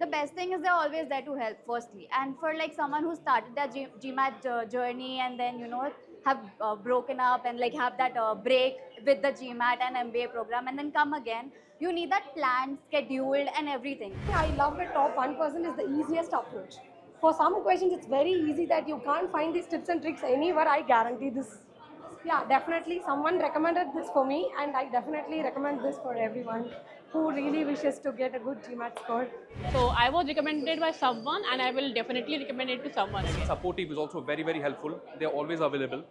the best thing is they're always there to help, firstly. And for like someone who started their GMAT journey and then, you know, have broken up and like have that break with the GMAT and MBA program and then come again, you need that planned, scheduled, and everything. I love the top 1% is the easiest approach. For some questions, it's very easy that you can't find these tips and tricks anywhere. I guarantee this. Yeah, definitely. Someone recommended this for me, and I definitely recommend this for everyone who really wishes to get a good GMAT score. So I was recommended by someone, and I will definitely recommend it to someone again. Support team is also very, very helpful. They're always available.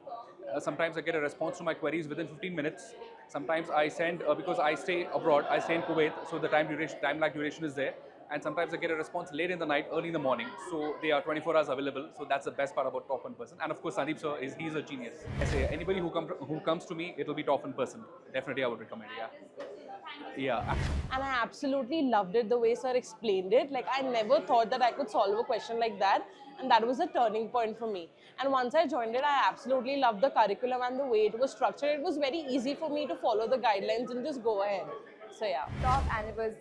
Sometimes I get a response to my queries within 15 minutes. Sometimes I send, because I stay abroad, I stay in Kuwait, so the time lag duration is there. And sometimes I get a response late in the night, early in the morning. So they are 24 hours available. So that's the best part about top 1%. And of course, Sandeep sir, he's a genius. I say anybody who comes to me, it'll be top 1%. Definitely I would recommend, yeah. Yeah. And I absolutely loved it the way sir explained it. Like, I never thought that I could solve a question like that, and that was a turning point for me. And once I joined it, I absolutely loved the curriculum and the way it was structured. It was very easy for me to follow the guidelines and just go ahead. So yeah. Top, and it was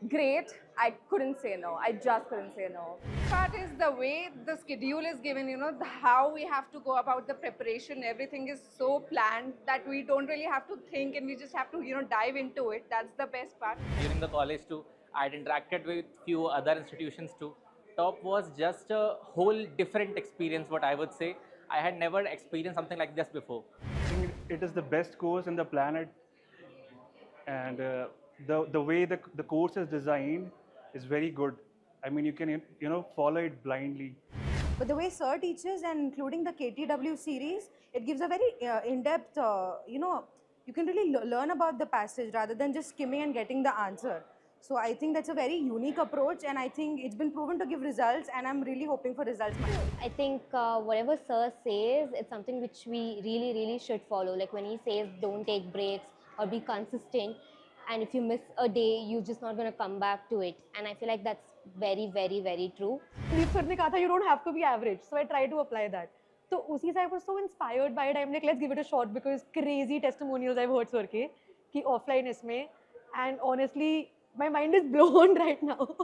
great. I couldn't say no. I just couldn't say no. Part is the way the schedule is given, you know, how we have to go about the preparation. Everything is so planned that we don't really have to think, and we just have to, you know, dive into it. That's the best part. During the college too, I had interacted with few other institutions too. Top was just a whole different experience, what I would say. I had never experienced something like this before. I think it is the best course in the planet, and the way the course is designed is very good. I mean, you can follow it blindly. But the way Sir teaches, and including the KTW series, it gives a very in-depth, you can really learn about the passage rather than just skimming and getting the answer. So I think that's a very unique approach, and I think it's been proven to give results, and I'm really hoping for results myself. I think whatever Sir says, it's something which we really should follow. Like when he says don't take breaks or be consistent, and if you miss a day, you're just not going to come back to it. And I feel like that's very true. Sandeep sir ne kaha tha, you don't have to be average, so I try to apply that. So usi se I was so inspired by it. I'm like, let's give it a shot, because crazy testimonials I've heard sir ke ki offline isme, and honestly my mind is blown right now.